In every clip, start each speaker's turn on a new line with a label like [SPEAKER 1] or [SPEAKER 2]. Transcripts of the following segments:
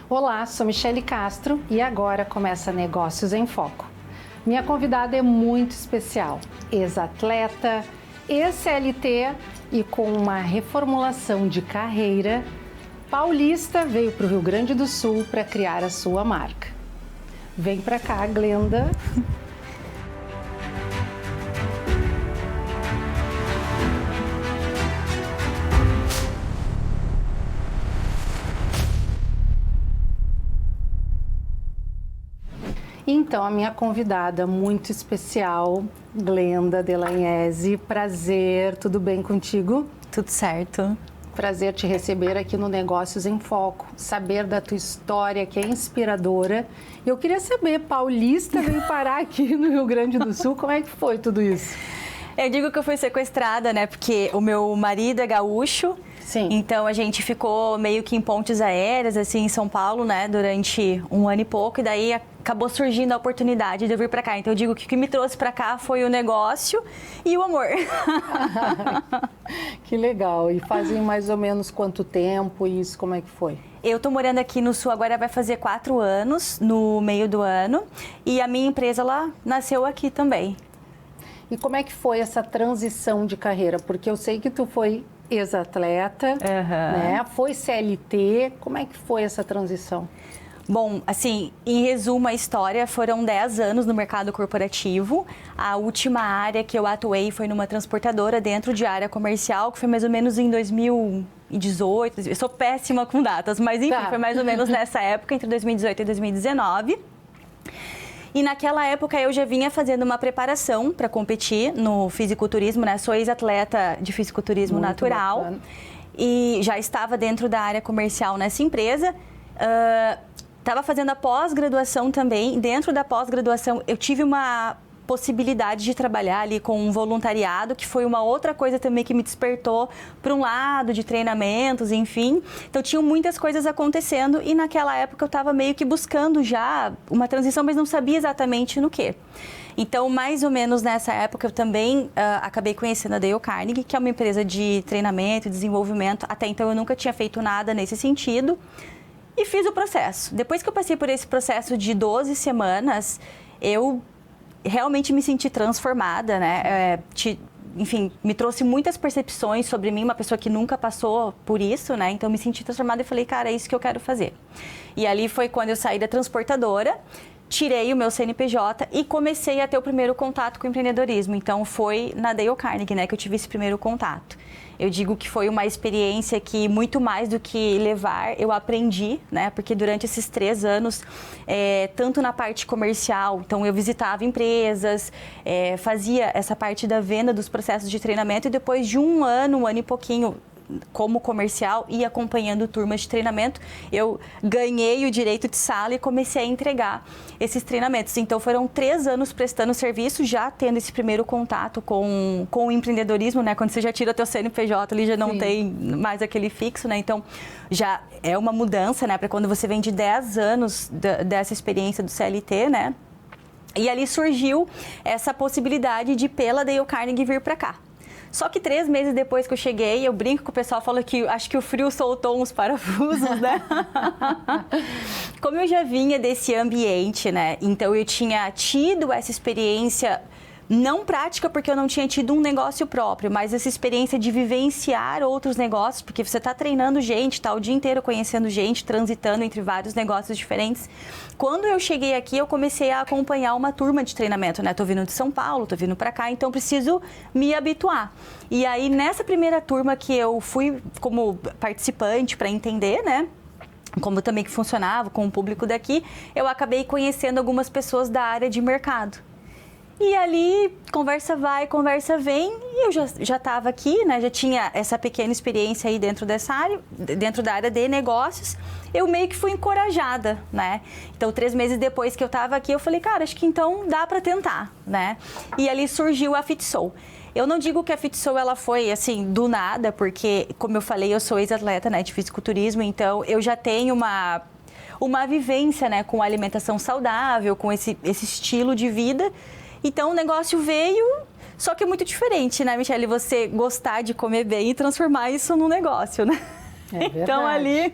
[SPEAKER 1] Olá, sou Michele Castro e agora começa Negócios em Foco. Minha convidada é muito especial, ex-atleta, ex-CLT e com uma reformulação de carreira, paulista veio para o Rio Grande do Sul para criar a sua marca. Vem para cá, Glenda. Então, a minha convidada muito especial, Glenda Delagnese, prazer, tudo bem contigo?
[SPEAKER 2] Tudo certo.
[SPEAKER 1] Prazer te receber aqui no Negócios em Foco, saber da tua história que é inspiradora. Eu queria saber, paulista veio parar aqui no Rio Grande do Sul, como é que foi tudo isso?
[SPEAKER 2] Eu digo que eu fui sequestrada, né, porque o meu marido é gaúcho.
[SPEAKER 1] Sim.
[SPEAKER 2] Então a gente ficou meio que em pontes aéreas, assim, em São Paulo, né, durante um ano e pouco, e daí acabou surgindo a oportunidade de eu vir pra cá. Então eu digo que o que me trouxe pra cá foi o negócio e o amor.
[SPEAKER 1] Que legal. E fazem mais ou menos quanto tempo isso, como é que foi?
[SPEAKER 2] Eu tô morando aqui no Sul, agora vai fazer 4 anos, no meio do ano, e a minha empresa, ela nasceu aqui também.
[SPEAKER 1] E como é que foi essa transição de carreira? Porque eu sei que tu foi ex-atleta, né? Foi CLT, como é que foi essa transição?
[SPEAKER 2] Bom, assim, em resumo a história, foram 10 anos no mercado corporativo. A última área que eu atuei foi numa transportadora dentro de área comercial, que foi mais ou menos em 2018. Eu sou péssima com datas, mas enfim, foi mais ou menos nessa época, entre 2018 e 2019. E naquela época eu já vinha fazendo uma preparação para competir no fisiculturismo, né? Sou ex-atleta de fisiculturismo
[SPEAKER 1] muito
[SPEAKER 2] natural.
[SPEAKER 1] Bacana.
[SPEAKER 2] E já estava dentro da área comercial nessa empresa. Estava fazendo a pós-graduação também. Dentro da pós-graduação eu tive uma possibilidade de trabalhar ali com um voluntariado, que foi uma outra coisa também que me despertou para um lado de treinamentos, enfim. Então, tinham muitas coisas acontecendo e naquela época eu estava meio que buscando já uma transição, mas não sabia exatamente no quê. Então, mais ou menos nessa época, eu também acabei conhecendo a Dale Carnegie, que é uma empresa de treinamento e desenvolvimento. Até então, eu nunca tinha feito nada nesse sentido e fiz o processo. Depois que eu passei por esse processo de 12 semanas, eu realmente me senti transformada, né? Enfim, me trouxe muitas percepções sobre mim, uma pessoa que nunca passou por isso, né? Então, me senti transformada e falei, cara, é isso que eu quero fazer. E ali foi quando eu saí da transportadora, tirei o meu CNPJ e comecei a ter o primeiro contato com o empreendedorismo. Então, foi na Dale Carnegie, né, que eu tive esse primeiro contato. Eu digo que foi uma experiência que, muito mais do que levar, eu aprendi, né? Porque durante esses 3 anos, tanto na parte comercial, então eu visitava empresas, fazia essa parte da venda dos processos de treinamento e depois de um ano e pouquinho, como comercial e acompanhando turmas de treinamento, eu ganhei o direito de sala e comecei a entregar esses treinamentos. Então, foram 3 anos prestando serviço, já tendo esse primeiro contato com o empreendedorismo, né? Quando você já tira teu CNPJ, ali já não tem mais aquele fixo, né? Então, já é uma mudança, né? Para quando você vem de 10 anos dessa experiência do CLT, né? E ali surgiu essa possibilidade de, pela Dale Carnegie, vir para cá. Só que 3 meses depois que eu cheguei, eu brinco que o pessoal fala que acho que o frio soltou uns parafusos, né? Como eu já vinha desse ambiente, né? Então eu tinha tido essa experiência não prática, porque eu não tinha tido um negócio próprio, mas essa experiência de vivenciar outros negócios, porque você está treinando gente, está o dia inteiro conhecendo gente, transitando entre vários negócios diferentes. Quando eu cheguei aqui, eu comecei a acompanhar uma turma de treinamento, né? Tô vindo de São Paulo, tô vindo para cá, então preciso me habituar. E aí, nessa primeira turma que eu fui como participante para entender, né? Como também que funcionava com o público daqui, eu acabei conhecendo algumas pessoas da área de mercado. E ali, conversa vai, conversa vem, e eu já estava aqui, né? Já tinha essa pequena experiência aí dentro dessa área, dentro da área de negócios. Eu meio que fui encorajada, né? Então, 3 meses depois que eu estava aqui, eu falei, cara, acho que então dá para tentar, né? E ali surgiu a FitSoul. Eu não digo que a FitSoul ela foi assim do nada, porque, como eu falei, eu sou ex-atleta, né, de fisiculturismo, então eu já tenho uma vivência, né, com alimentação saudável, com esse estilo de vida. Então, o negócio veio, só que é muito diferente, né, Michele? Você gostar de comer bem e transformar isso num negócio, né?
[SPEAKER 1] É verdade.
[SPEAKER 2] Então, ali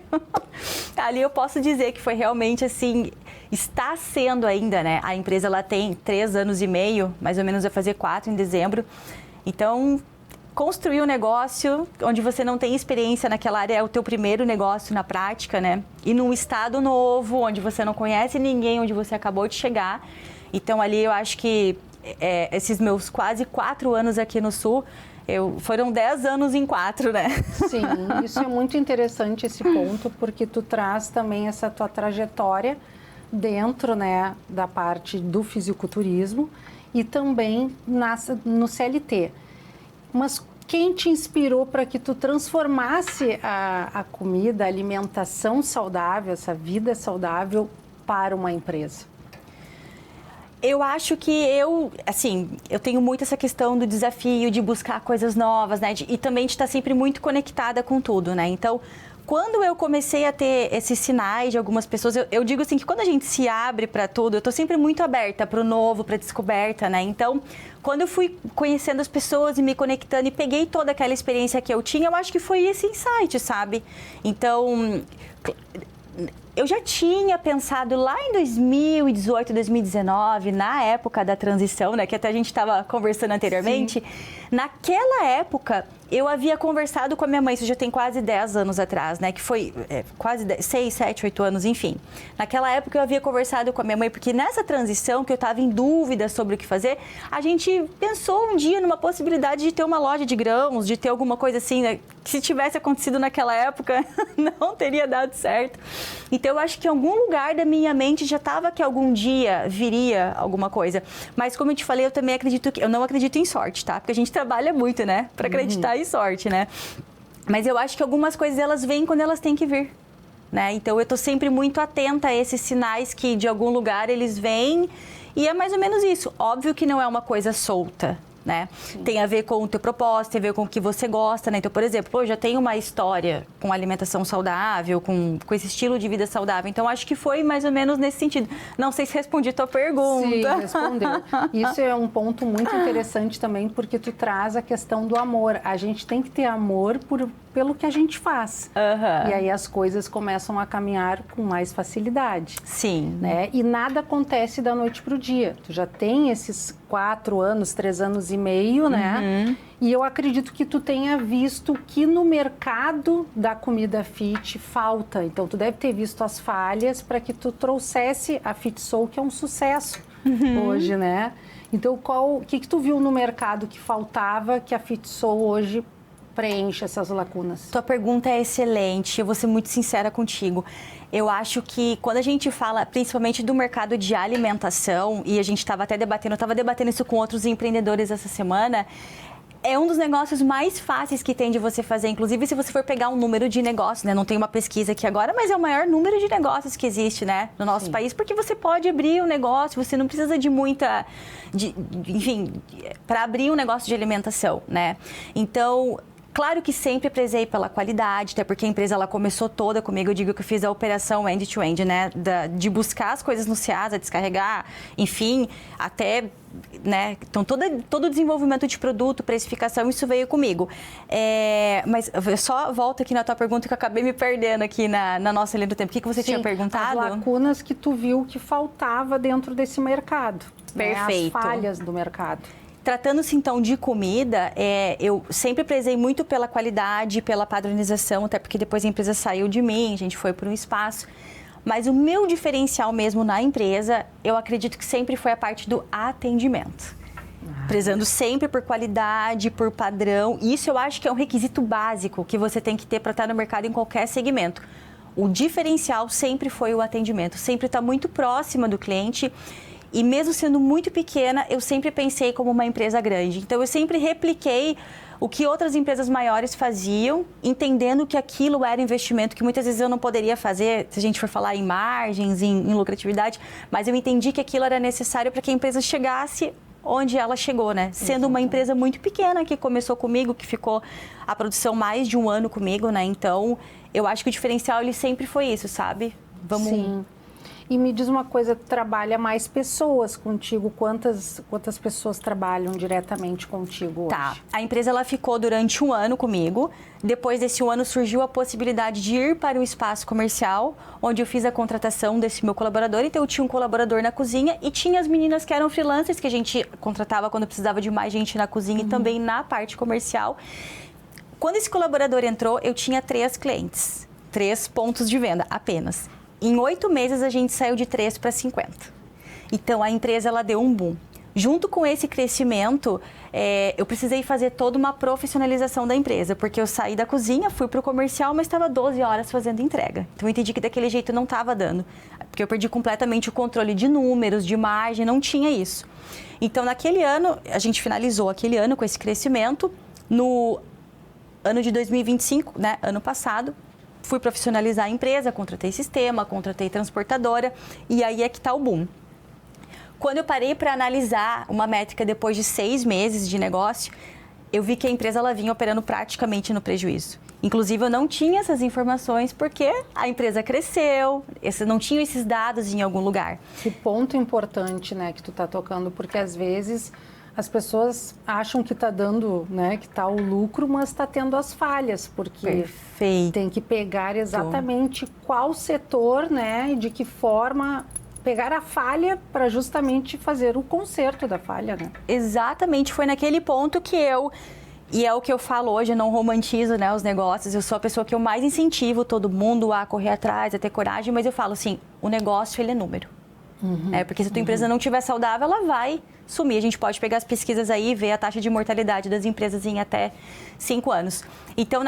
[SPEAKER 2] ali eu posso dizer que foi realmente assim, está sendo ainda, né? A empresa ela tem 3 anos e meio, mais ou menos vai fazer 4 em dezembro. Então, construir um negócio onde você não tem experiência naquela área é o teu primeiro negócio na prática, né? E num estado novo, onde você não conhece ninguém, onde você acabou de chegar. Então, ali eu acho que esses meus quase 4 anos aqui no Sul, foram 10 anos em 4, né?
[SPEAKER 1] Sim, isso é muito interessante esse ponto, porque tu traz também essa tua trajetória dentro, né, da parte do fisiculturismo e também no CLT. Mas quem te inspirou para que tu transformasse a comida, a alimentação saudável, essa vida saudável para uma empresa?
[SPEAKER 2] Eu acho que eu tenho muito essa questão do desafio de buscar coisas novas, né? E também de estar sempre muito conectada com tudo, né? Então, quando eu comecei a ter esses sinais de algumas pessoas, eu digo assim que quando a gente se abre para tudo, eu estou sempre muito aberta para o novo, para a descoberta, né? Então, quando eu fui conhecendo as pessoas e me conectando e peguei toda aquela experiência que eu tinha, eu acho que foi esse insight, sabe? Então, eu já tinha pensado lá em 2018, 2019, na época da transição, né, que até a gente estava conversando anteriormente. Sim. Naquela época, eu havia conversado com a minha mãe, isso já tem quase 10 anos atrás, né, que foi quase 6, 7, 8 anos, enfim. Naquela época, eu havia conversado com a minha mãe, porque nessa transição, que eu estava em dúvida sobre o que fazer, a gente pensou um dia numa possibilidade de ter uma loja de grãos, de ter alguma coisa assim, né, que se tivesse acontecido naquela época, não teria dado certo. Então, eu acho que em algum lugar da minha mente já estava que algum dia viria alguma coisa. Mas, como eu te falei, eu também eu não acredito em sorte, tá? Porque a gente trabalha muito, né? Para acreditar em sorte, né? Mas eu acho que algumas coisas, elas vêm quando elas têm que vir, né? Então, eu tô sempre muito atenta a esses sinais que, de algum lugar, eles vêm. E é mais ou menos isso. Óbvio que não é uma coisa solta, né? Tem a ver com o teu propósito, tem a ver com o que você gosta, né? Então, por exemplo, eu já tenho uma história com alimentação saudável, com esse estilo de vida saudável. Então, acho que foi mais ou menos nesse sentido. Não sei se respondi a tua pergunta.
[SPEAKER 1] Sim, respondeu. Isso é um ponto muito interessante também, porque tu traz a questão do amor. A gente tem que ter amor pelo que a gente faz. E aí as coisas começam a caminhar com mais facilidade.
[SPEAKER 2] Sim.
[SPEAKER 1] Né? E nada acontece da noite para o dia. Tu já tem esses 4 anos, 3 anos e meio, né? E eu acredito que tu tenha visto que no mercado da comida fit falta. Então, tu deve ter visto as falhas para que tu trouxesse a Fit Soul, que é um sucesso hoje, né? Então, o que tu viu no mercado que faltava, que a Fit Soul hoje preenche essas lacunas?
[SPEAKER 2] Tua pergunta é excelente, eu vou ser muito sincera contigo. Eu acho que quando a gente fala principalmente do mercado de alimentação, e a gente estava até debatendo, eu estava debatendo isso com outros empreendedores essa semana, é um dos negócios mais fáceis que tem de você fazer. Inclusive, se você for pegar um número de negócios, né? Não tem uma pesquisa aqui agora, mas é o maior número de negócios que existe, né? No nosso país, porque você pode abrir um negócio, você não precisa de muita... enfim, para abrir um negócio de alimentação, né? Então... Claro que sempre prezei pela qualidade, até porque a empresa ela começou toda comigo. Eu digo que eu fiz a operação end-to-end, né? De buscar as coisas no Ceasa, descarregar, enfim, até, né? Então, todo o desenvolvimento de produto, precificação, isso veio comigo. Mas eu só volto aqui na tua pergunta que eu acabei me perdendo aqui na nossa linha do tempo. O que você tinha perguntado?
[SPEAKER 1] As lacunas que tu viu que faltava dentro desse mercado.
[SPEAKER 2] Perfeito.
[SPEAKER 1] Né? As falhas do mercado.
[SPEAKER 2] Tratando-se então de comida, eu sempre prezei muito pela qualidade, pela padronização, até porque depois a empresa saiu de mim, a gente foi para um espaço. Mas o meu diferencial mesmo na empresa, eu acredito que sempre foi a parte do atendimento. Prezando sempre por qualidade, por padrão. Isso eu acho que é um requisito básico que você tem que ter para estar no mercado em qualquer segmento. O diferencial sempre foi o atendimento, sempre estar muito próxima do cliente. E mesmo sendo muito pequena, eu sempre pensei como uma empresa grande. Então, eu sempre repliquei o que outras empresas maiores faziam, entendendo que aquilo era investimento que muitas vezes eu não poderia fazer, se a gente for falar em margens, em lucratividade, mas eu entendi que aquilo era necessário para que a empresa chegasse onde ela chegou, né? Sendo uma empresa muito pequena, que começou comigo, que ficou a produção mais de 1 ano comigo, né? Então, eu acho que o diferencial, ele sempre foi isso, sabe?
[SPEAKER 1] Sim. E me diz uma coisa, tu trabalha mais pessoas contigo? Quantas pessoas trabalham diretamente contigo hoje?
[SPEAKER 2] Tá, a empresa ela ficou durante 1 ano comigo. Depois desse 1 ano surgiu a possibilidade de ir para o espaço comercial, onde eu fiz a contratação desse meu colaborador. Então eu tinha um colaborador na cozinha e tinha as meninas que eram freelancers, que a gente contratava quando precisava de mais gente na cozinha e também na parte comercial. Quando esse colaborador entrou, eu tinha 3 clientes, 3 pontos de venda apenas. Em 8 meses, a gente saiu de 3 para 50. Então, a empresa ela deu um boom. Junto com esse crescimento, eu precisei fazer toda uma profissionalização da empresa, porque eu saí da cozinha, fui para o comercial, mas estava 12 horas fazendo entrega. Então, eu entendi que daquele jeito não estava dando, porque eu perdi completamente o controle de números, de margem, não tinha isso. Então, naquele ano, a gente finalizou aquele ano com esse crescimento. No ano de 2025, né, ano passado, fui profissionalizar a empresa, contratei sistema, contratei transportadora e aí é que está o boom. Quando eu parei para analisar uma métrica depois de 6 meses de negócio, eu vi que a empresa ela vinha operando praticamente no prejuízo. Inclusive, eu não tinha essas informações porque a empresa cresceu, não tinha esses dados em algum lugar.
[SPEAKER 1] Que ponto importante, né, que tu tá tocando, porque às vezes as pessoas acham que está dando, né, que está o lucro, mas está tendo as falhas, porque
[SPEAKER 2] Perfeito.
[SPEAKER 1] Tem que pegar exatamente qual setor, né, e de que forma pegar a falha para justamente fazer o conserto da falha, né?
[SPEAKER 2] Exatamente, foi naquele ponto que e é o que eu falo hoje, eu não romantizo, né, os negócios, eu sou a pessoa que eu mais incentivo todo mundo a correr atrás, a ter coragem, mas eu falo assim, o negócio ele é número. Porque se a tua empresa não estiver saudável, ela vai sumir. A gente pode pegar as pesquisas aí e ver a taxa de mortalidade das empresas em até 5 anos. Então,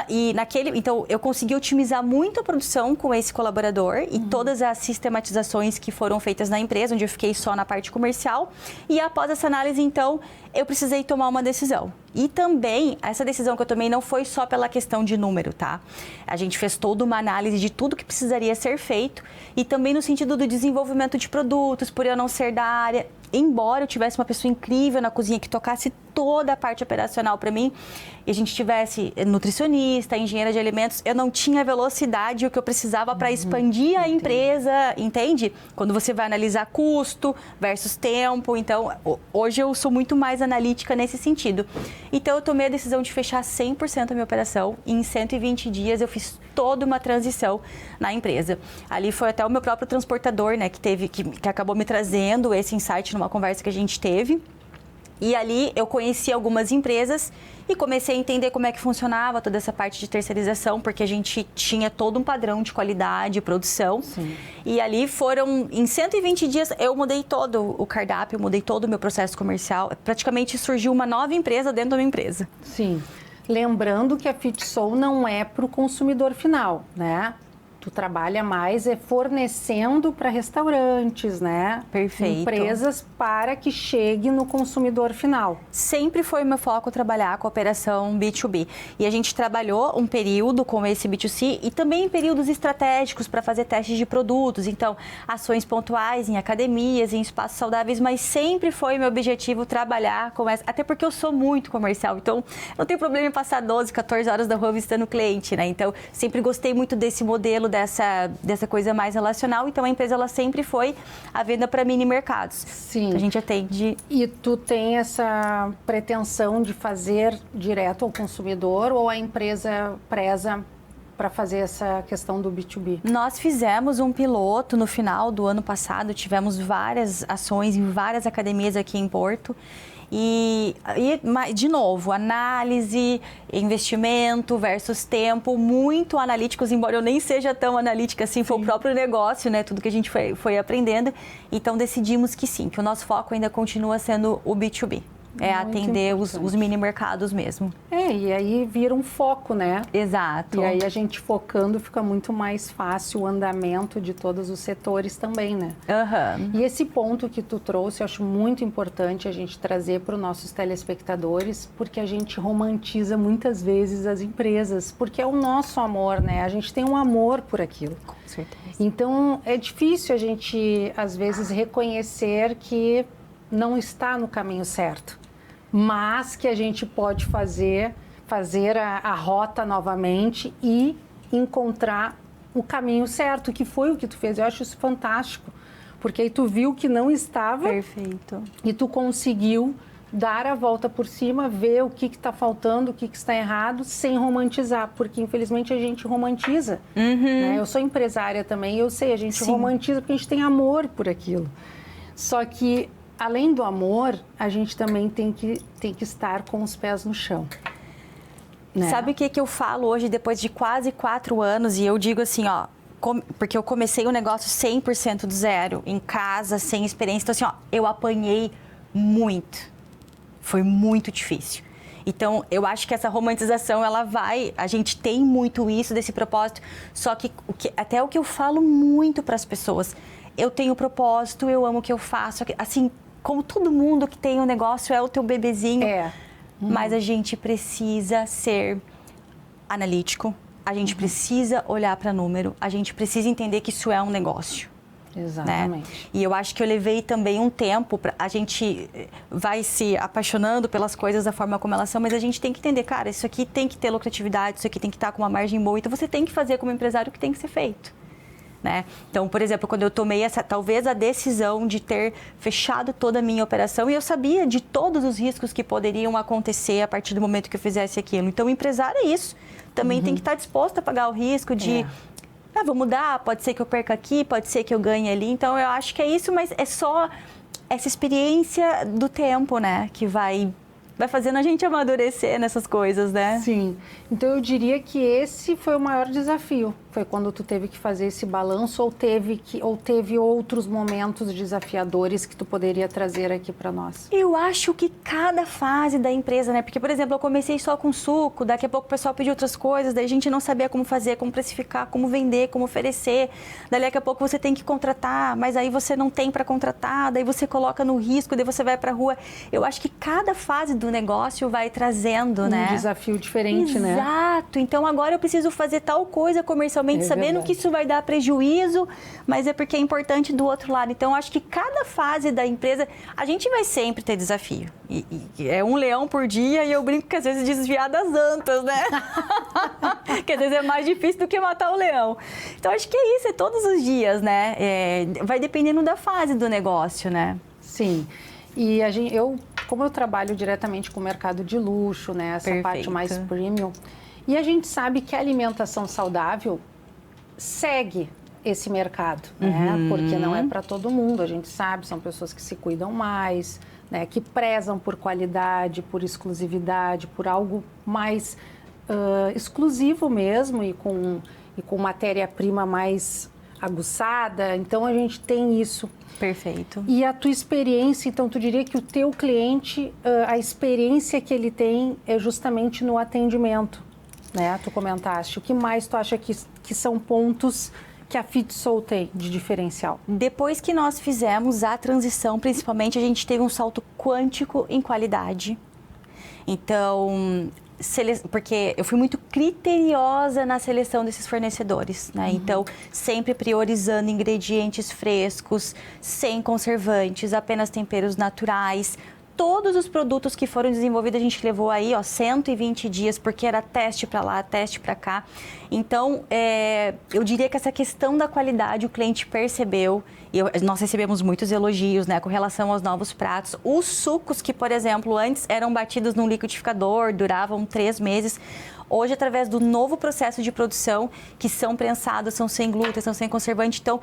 [SPEAKER 2] então, eu consegui otimizar muito a produção com esse colaborador e todas as sistematizações que foram feitas na empresa, onde eu fiquei só na parte comercial. E após essa análise, então, eu precisei tomar uma decisão. E também, essa decisão que eu tomei não foi só pela questão de número, tá? A gente fez toda uma análise de tudo que precisaria ser feito e também no sentido do desenvolvimento de produtos, por eu não ser da área. Embora eu tivesse uma pessoa incrível na cozinha que tocasse toda a parte operacional para mim, e a gente tivesse nutricionista, engenheira de alimentos, eu não tinha velocidade o que eu precisava para expandir a empresa, entende? Quando você vai analisar custo versus tempo, então hoje eu sou muito mais analítica nesse sentido. Então eu tomei a decisão de fechar 100% a minha operação e em 120 dias eu fiz toda uma transição na empresa. Ali foi até o meu próprio transportador, né, que acabou me trazendo esse insight numa conversa que a gente teve. E ali eu conheci algumas empresas e comecei a entender como é que funcionava toda essa parte de terceirização, porque a gente tinha todo um padrão de qualidade, produção.
[SPEAKER 1] Sim.
[SPEAKER 2] E ali em 120 dias, eu mudei todo o cardápio, mudei todo o meu processo comercial. Praticamente surgiu uma nova empresa dentro da minha empresa.
[SPEAKER 1] Sim. Lembrando que a FitSoul não é para o consumidor final, né? Tu trabalha mais fornecendo para restaurantes, né?
[SPEAKER 2] Perfeito.
[SPEAKER 1] Empresas para que chegue no consumidor final.
[SPEAKER 2] Sempre foi meu foco trabalhar com a operação B2B. E a gente trabalhou um período com esse B2C e também em períodos estratégicos para fazer testes de produtos. Então, ações pontuais em academias, em espaços saudáveis, mas sempre foi meu objetivo trabalhar com essa. Até porque eu sou muito comercial, então não tem problema em passar 12, 14 horas da rua visitando o cliente, né? Então, sempre gostei muito desse modelo, dessa coisa mais relacional. Então, a empresa ela sempre foi a venda para mini mercados.
[SPEAKER 1] Sim.
[SPEAKER 2] A gente atende.
[SPEAKER 1] E tu tem essa pretensão de fazer direto ao consumidor ou a empresa preza para fazer essa questão do B2B?
[SPEAKER 2] Nós fizemos um piloto no final do ano passado, tivemos várias ações em várias academias aqui em Porto. E, de novo, análise, investimento versus tempo, muito analíticos, embora eu nem seja tão analítica assim, foi o próprio negócio, né? Tudo que a gente foi aprendendo. Então, decidimos que sim, que o nosso foco ainda continua sendo o B2B. É muito atender os mini mercados mesmo.
[SPEAKER 1] E aí vira um foco, né?
[SPEAKER 2] Exato.
[SPEAKER 1] E aí a gente focando fica muito mais fácil o andamento de todos os setores também, né? E esse ponto que tu trouxe, eu acho muito importante a gente trazer para os nossos telespectadores, porque a gente romantiza muitas vezes as empresas, porque é o nosso amor, né? A gente tem um amor por aquilo.
[SPEAKER 2] Com certeza.
[SPEAKER 1] Então, é difícil a gente, às vezes, reconhecer que não está no caminho certo, mas que a gente pode fazer a rota novamente e encontrar o caminho certo, que foi o que tu fez. Eu acho isso fantástico, Porque aí tu viu que não estava.
[SPEAKER 2] Perfeito.
[SPEAKER 1] E tu conseguiu dar a volta por cima, ver o que está faltando, o que está errado, sem romantizar, porque infelizmente a gente romantiza. Né? Eu sou empresária também, eu sei, a gente romantiza porque a gente tem amor por aquilo. Só que, além do amor, a gente também tem que estar com os pés no chão. Né?
[SPEAKER 2] Sabe o que eu falo hoje, depois de quase 4 anos, e eu digo assim, ó, porque eu comecei o negócio 100% do zero, em casa, sem experiência, então assim, ó, eu apanhei muito. Foi muito difícil. Então, eu acho que essa romantização, a gente tem muito isso desse propósito, só que até o que eu falo muito para as pessoas, eu tenho propósito, eu amo o que eu faço, assim, como todo mundo que tem um negócio é o teu bebezinho, mas a gente precisa ser analítico, a gente precisa olhar para número, a gente precisa entender que isso é um negócio.
[SPEAKER 1] Exatamente.
[SPEAKER 2] Né? E eu acho que eu levei também um tempo, a gente vai se apaixonando pelas coisas da forma como elas são, mas a gente tem que entender, cara, isso aqui tem que ter lucratividade, isso aqui tem que estar com uma margem boa, então você tem que fazer como empresário o que tem que ser feito. Né? Então, por exemplo, quando eu tomei talvez a decisão de ter fechado toda a minha operação, e eu sabia de todos os riscos que poderiam acontecer a partir do momento que eu fizesse aquilo. Então, o empresário é isso. Também tem que estar disposto a pagar o risco de... vou mudar, pode ser que eu perca aqui, pode ser que eu ganhe ali. Então, eu acho que é isso, mas é só essa experiência do tempo, né? Que vai fazendo a gente amadurecer nessas coisas, né?
[SPEAKER 1] Sim. Então, eu diria que esse foi o maior desafio. Foi quando tu teve que fazer esse balanço ou teve outros momentos desafiadores que tu poderia trazer aqui para nós?
[SPEAKER 2] Eu acho que cada fase da empresa, né? Porque, por exemplo, eu comecei só com suco, daqui a pouco o pessoal pediu outras coisas, daí a gente não sabia como fazer, como precificar, como vender, como oferecer. Daqui a pouco você tem que contratar, mas aí você não tem para contratar, daí você coloca no risco, daí você vai para a rua. Eu acho que cada fase do negócio vai trazendo, né?
[SPEAKER 1] Um desafio diferente, né?
[SPEAKER 2] Exato. Então, agora eu preciso fazer tal coisa comercialmente, sabendo que isso vai dar prejuízo, mas é porque é importante do outro lado. Então, acho que cada fase da empresa, a gente vai sempre ter desafio. E é um leão por dia e eu brinco que às vezes desviar das antas, né? Que às vezes é mais difícil do que matar o leão. Então, acho que é isso, é todos os dias, né? Vai dependendo da fase do negócio, né?
[SPEAKER 1] Sim. E como eu trabalho diretamente com o mercado de luxo, né? Essa parte mais premium, e a gente sabe que a alimentação saudável segue esse mercado, né? Porque não é para todo mundo, a gente sabe, são pessoas que se cuidam mais, né? Que prezam por qualidade, por exclusividade, por algo mais exclusivo mesmo e com matéria-prima mais aguçada. Então, a gente tem isso.
[SPEAKER 2] Perfeito.
[SPEAKER 1] E a tua experiência, então, tu diria que o teu cliente, a experiência que ele tem é justamente no atendimento, né? Tu comentaste. O que mais tu acha que são pontos que a FitSoul tem de diferencial?
[SPEAKER 2] Depois que nós fizemos a transição, principalmente, a gente teve um salto quântico em qualidade. Então, porque eu fui muito criteriosa na seleção desses fornecedores, né? Então, sempre priorizando ingredientes frescos, sem conservantes, apenas temperos naturais. Todos os produtos que foram desenvolvidos, a gente levou aí, 120 dias, porque era teste para lá, teste para cá. Então, eu diria que essa questão da qualidade o cliente percebeu. Nós recebemos muitos elogios, né, com relação aos novos pratos. Os sucos que, por exemplo, antes eram batidos num liquidificador, duravam 3 meses. Hoje, através do novo processo de produção, que são prensados, são sem glúten, são sem conservante. Então,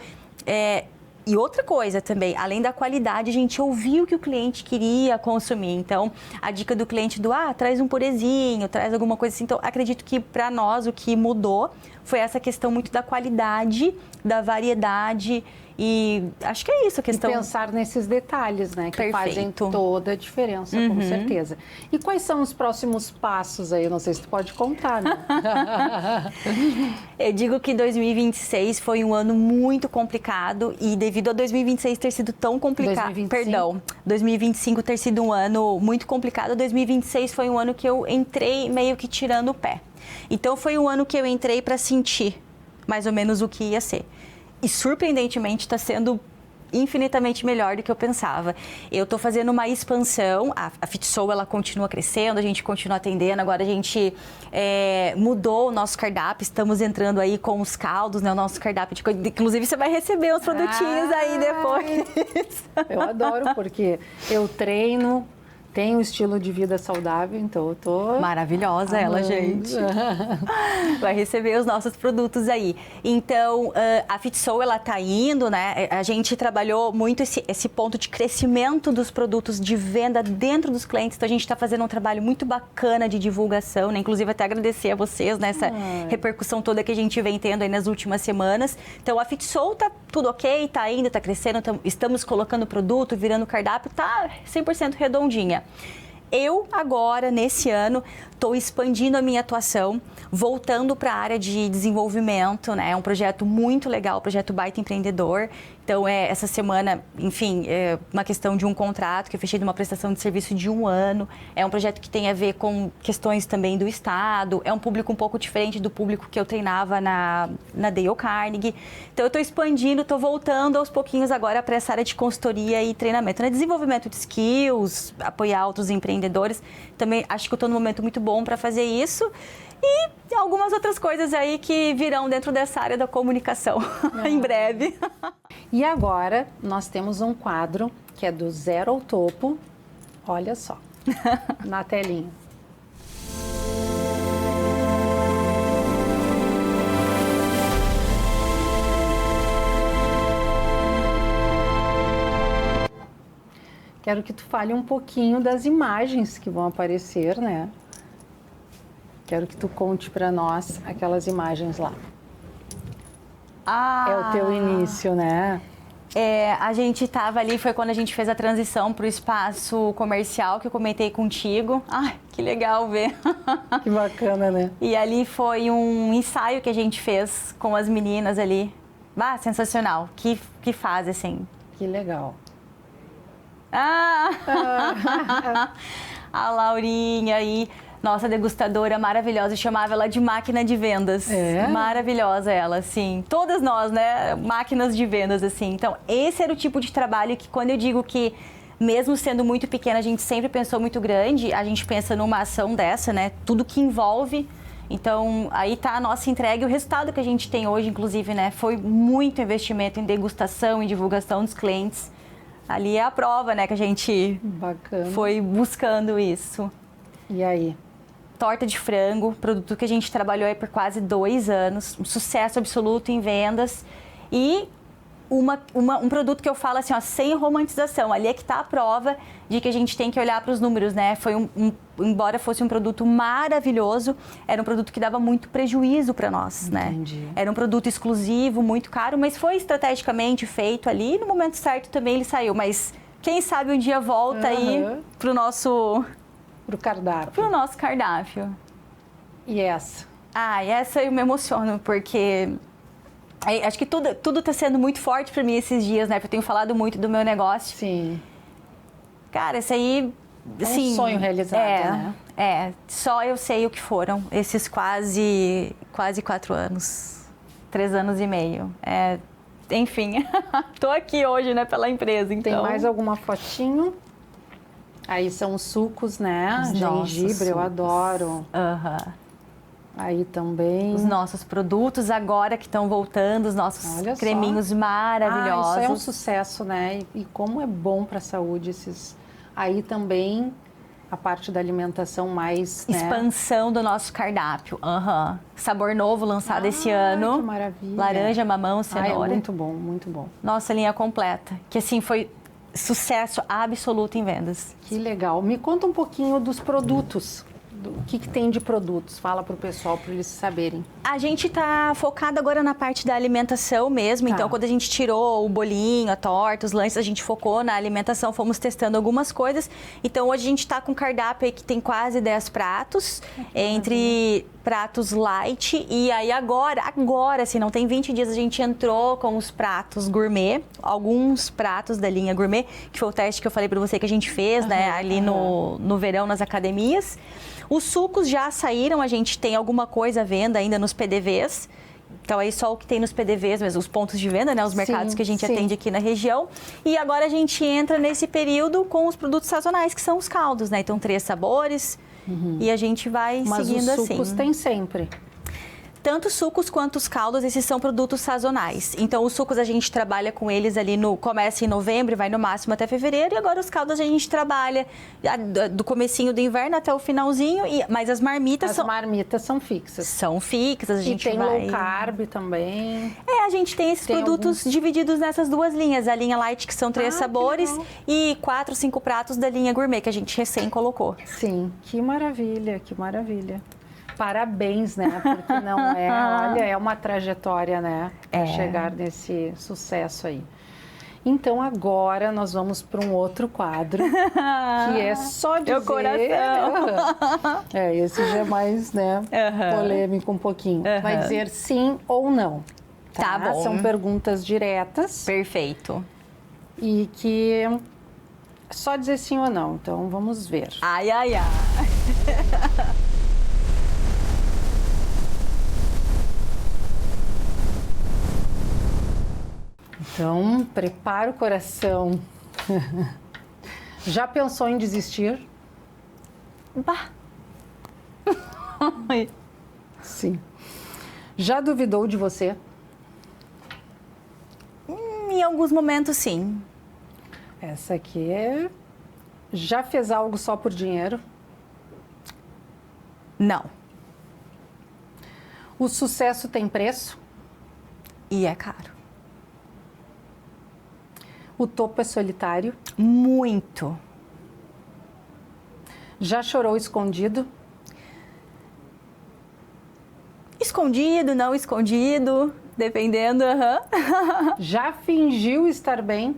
[SPEAKER 2] e outra coisa também, além da qualidade, a gente ouviu o que o cliente queria consumir. Então, a dica do cliente traz um purezinho, traz alguma coisa assim. Então, acredito que para nós o que mudou foi essa questão muito da qualidade, da variedade. E acho que é isso a questão.
[SPEAKER 1] E pensar nesses detalhes, né? Que fazem toda a diferença, com certeza. E quais são os próximos passos aí? Não sei se tu pode contar, né?
[SPEAKER 2] Eu digo que 2026 foi um ano muito complicado e devido a 2026 ter sido tão complicado... 2025 ter sido um ano muito complicado, 2026 foi um ano que eu entrei meio que tirando o pé. Então, foi um ano que eu entrei para sentir mais ou menos o que ia ser. E, surpreendentemente, está sendo infinitamente melhor do que eu pensava. Eu estou fazendo uma expansão, a FitSoul ela continua crescendo, a gente continua atendendo, agora a gente mudou o nosso cardápio, estamos entrando aí com os caldos, né, o nosso cardápio de coisa, inclusive você vai receber uns produtinhos aí depois.
[SPEAKER 1] Eu adoro, porque eu treino, tenho um estilo de vida saudável, então eu tô...
[SPEAKER 2] Maravilhosa ela, gente. Vai receber os nossos produtos aí. Então, a FitSoul, ela tá indo, né? A gente trabalhou muito esse ponto de crescimento dos produtos de venda dentro dos clientes. Então, a gente está fazendo um trabalho muito bacana de divulgação, né? Inclusive, até agradecer a vocês nessa repercussão toda que a gente vem tendo aí nas últimas semanas. Então, a FitSoul tá tudo ok, tá indo, tá crescendo, estamos colocando produto, virando cardápio, tá 100% redondinha. Eu, agora, nesse ano, estou expandindo a minha atuação, voltando para a área de desenvolvimento, né? É um projeto muito legal, o projeto Baita Empreendedor. Então, essa semana, enfim, é uma questão de um contrato que eu fechei de uma prestação de serviço de 1 ano. É um projeto que tem a ver com questões também do Estado. É um público um pouco diferente do público que eu treinava na Dale Carnegie. Então, eu estou expandindo, estou voltando aos pouquinhos agora para essa área de consultoria e treinamento, né? Desenvolvimento de skills, apoiar outros empreendedores. Também acho que eu estou num momento muito bom para fazer isso. E algumas outras coisas aí que virão dentro dessa área da comunicação em breve.
[SPEAKER 1] E agora nós temos um quadro que é do zero ao topo, olha só, na telinha. Quero que tu fale um pouquinho das imagens que vão aparecer, né? Quero que tu conte para nós aquelas imagens lá. É o teu início, né?
[SPEAKER 2] A gente estava ali, foi quando a gente fez a transição para o espaço comercial que eu comentei contigo. Ai, que legal ver.
[SPEAKER 1] Que bacana, né?
[SPEAKER 2] E ali foi um ensaio que a gente fez com as meninas ali. Sensacional. Que fase, assim.
[SPEAKER 1] Que legal.
[SPEAKER 2] A Laurinha aí. Nossa degustadora maravilhosa, eu chamava ela de máquina de vendas. Maravilhosa ela, assim. Todas nós, né? Máquinas de vendas, assim. Então, esse era o tipo de trabalho que, quando eu digo que, mesmo sendo muito pequena, a gente sempre pensou muito grande, a gente pensa numa ação dessa, né? Tudo que envolve. Então, aí tá a nossa entrega e o resultado que a gente tem hoje, inclusive, né? Foi muito investimento em degustação, em divulgação dos clientes. Ali é a prova, né? Que a gente foi buscando isso.
[SPEAKER 1] E aí?
[SPEAKER 2] Torta de frango, produto que a gente trabalhou aí por quase 2 anos, um sucesso absoluto em vendas e um produto que eu falo assim, ó, sem romantização, ali é que está a prova de que a gente tem que olhar para os números, né? Foi embora fosse um produto maravilhoso, era um produto que dava muito prejuízo para nós,
[SPEAKER 1] Entendi.
[SPEAKER 2] Né? Era um produto exclusivo, muito caro, mas foi estrategicamente feito ali e no momento certo também ele saiu, mas quem sabe um dia volta aí para o nosso...
[SPEAKER 1] Pro
[SPEAKER 2] nosso cardápio.
[SPEAKER 1] E essa?
[SPEAKER 2] Essa eu me emociono, porque acho que tudo tá sendo muito forte para mim esses dias, né? Porque eu tenho falado muito do meu negócio.
[SPEAKER 1] Sim.
[SPEAKER 2] Cara, esse aí...
[SPEAKER 1] Um sonho realizado, né?
[SPEAKER 2] Só eu sei o que foram esses quase 4 anos. 3 anos e meio. Enfim, tô aqui hoje, né, pela empresa, então...
[SPEAKER 1] Tem mais alguma fotinho? Aí são os sucos, né? Gengibre, eu adoro. Aí também...
[SPEAKER 2] Os nossos produtos agora que estão voltando, os nossos creminhos maravilhosos.
[SPEAKER 1] Isso é um sucesso, né? E como é bom para a saúde esses... Aí também a parte da alimentação mais...
[SPEAKER 2] Expansão do nosso cardápio. Sabor novo lançado esse ano.
[SPEAKER 1] Que maravilha.
[SPEAKER 2] Laranja, mamão, cenoura.
[SPEAKER 1] É muito bom, muito bom.
[SPEAKER 2] Nossa linha completa. Que assim foi... Sucesso absoluto em vendas.
[SPEAKER 1] Que legal. Me conta um pouquinho dos produtos. O que tem de produtos? Fala para o pessoal, para eles saberem.
[SPEAKER 2] A gente está focado agora na parte da alimentação mesmo. Então, quando a gente tirou o bolinho, a torta, os lanches, a gente focou na alimentação, fomos testando algumas coisas. Então, hoje a gente está com um cardápio aí que tem quase 10 pratos, entre pratos light. E aí agora, assim, não tem 20 dias, a gente entrou com os pratos gourmet, alguns pratos da linha gourmet, que foi o teste que eu falei para você que a gente fez, né, ali no verão, nas academias. Os sucos já saíram, a gente tem alguma coisa à venda ainda nos PDVs. Então, aí só o que tem nos PDVs, mesmo, os pontos de venda, né? Os mercados
[SPEAKER 1] Sim,
[SPEAKER 2] que a gente
[SPEAKER 1] sim.
[SPEAKER 2] atende aqui na região. E agora a gente entra nesse período com os produtos sazonais, que são os caldos, né? Então, 3 sabores e a gente vai
[SPEAKER 1] Mas
[SPEAKER 2] seguindo
[SPEAKER 1] os sucos
[SPEAKER 2] assim.
[SPEAKER 1] tem sempre.
[SPEAKER 2] Tanto os sucos quanto os caldos, esses são produtos sazonais. Então, os sucos a gente trabalha com eles ali começa em novembro, vai no máximo até fevereiro. E agora os caldos a gente trabalha do comecinho do inverno até o finalzinho. Mas as marmitas
[SPEAKER 1] As marmitas são fixas.
[SPEAKER 2] são fixas, a gente
[SPEAKER 1] E tem
[SPEAKER 2] vai...
[SPEAKER 1] low carb também.
[SPEAKER 2] A gente tem esses
[SPEAKER 1] Tem
[SPEAKER 2] produtos divididos nessas 2 linhas. A linha light, que são 3
[SPEAKER 1] que
[SPEAKER 2] sabores,
[SPEAKER 1] legal.
[SPEAKER 2] e 4, 5 pratos da linha gourmet, que a gente recém colocou.
[SPEAKER 1] Sim, que maravilha, que maravilha. Parabéns, né? Porque não é, olha, é uma trajetória, né? Para chegar nesse sucesso aí. Então agora nós vamos para um outro quadro, que é só dizer...
[SPEAKER 2] Meu coração!
[SPEAKER 1] Esse já é mais, né, polêmico um pouquinho. Vai dizer sim ou não.
[SPEAKER 2] Tá bom.
[SPEAKER 1] São perguntas diretas.
[SPEAKER 2] Perfeito.
[SPEAKER 1] E que é só dizer sim ou não. Então vamos ver.
[SPEAKER 2] Ai, ai, ai.
[SPEAKER 1] Então, prepara o coração. Já pensou em desistir?
[SPEAKER 2] Bah.
[SPEAKER 1] Sim. Já duvidou de você?
[SPEAKER 2] Em alguns momentos, sim.
[SPEAKER 1] Essa aqui é... Já fez algo só por dinheiro?
[SPEAKER 2] Não.
[SPEAKER 1] O sucesso tem preço?
[SPEAKER 2] E é caro.
[SPEAKER 1] O topo é solitário?
[SPEAKER 2] Muito.
[SPEAKER 1] Já chorou escondido?
[SPEAKER 2] Escondido, não escondido, dependendo.
[SPEAKER 1] Já fingiu estar bem?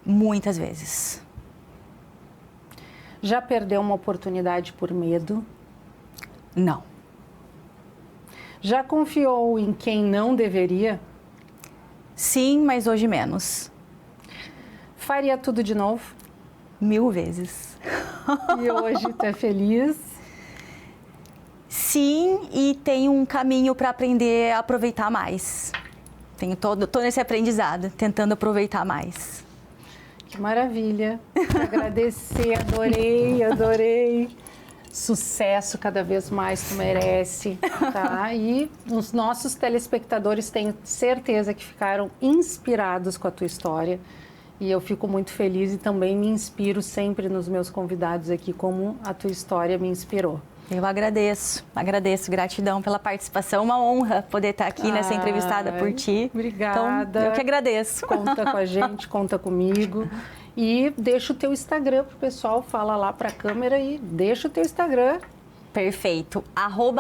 [SPEAKER 2] Muitas vezes.
[SPEAKER 1] Já perdeu uma oportunidade por medo?
[SPEAKER 2] Não.
[SPEAKER 1] Já confiou em quem não deveria?
[SPEAKER 2] Sim, mas hoje menos.
[SPEAKER 1] Faria tudo de novo?
[SPEAKER 2] 1000 vezes.
[SPEAKER 1] E hoje tu é feliz?
[SPEAKER 2] Sim, e tem um caminho para aprender a aproveitar mais. Tô nesse aprendizado, tentando aproveitar mais.
[SPEAKER 1] Que maravilha. Agradecer, adorei. Sucesso cada vez mais tu merece, tá? E os nossos telespectadores tenho certeza que ficaram inspirados com a tua história. E eu fico muito feliz e também me inspiro sempre nos meus convidados aqui, como a tua história me inspirou.
[SPEAKER 2] Eu agradeço, gratidão pela participação, uma honra poder estar aqui nessa entrevistada por ti.
[SPEAKER 1] Obrigada.
[SPEAKER 2] Então, eu que agradeço.
[SPEAKER 1] Conta com a gente, conta comigo. E deixa o teu Instagram pro pessoal, fala lá pra câmera e deixa o teu Instagram.
[SPEAKER 2] Perfeito.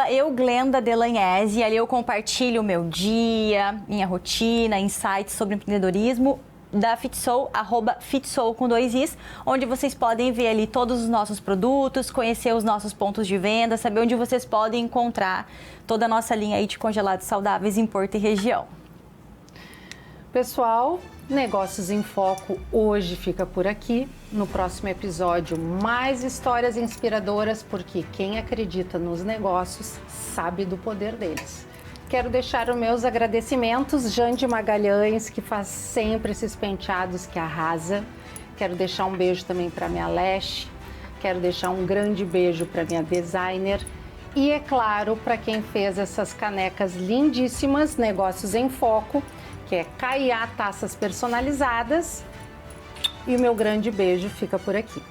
[SPEAKER 2] @euglenda_delagnese, ali eu compartilho o meu dia, minha rotina, insights sobre empreendedorismo. Da Fitsoul, @Fitsoul com 2 Is, onde vocês podem ver ali todos os nossos produtos, conhecer os nossos pontos de venda, saber onde vocês podem encontrar toda a nossa linha aí de congelados saudáveis em Porto e região.
[SPEAKER 1] Pessoal, Negócios em Foco hoje fica por aqui. No próximo episódio, mais histórias inspiradoras, porque quem acredita nos negócios sabe do poder deles. Quero deixar os meus agradecimentos, Jande Magalhães, que faz sempre esses penteados que arrasa. Quero deixar um beijo também para minha Leste. Quero deixar um grande beijo para minha designer. E, é claro, para quem fez essas canecas lindíssimas, Negócios em Foco, que é Caiá Taças Personalizadas. E o meu grande beijo fica por aqui.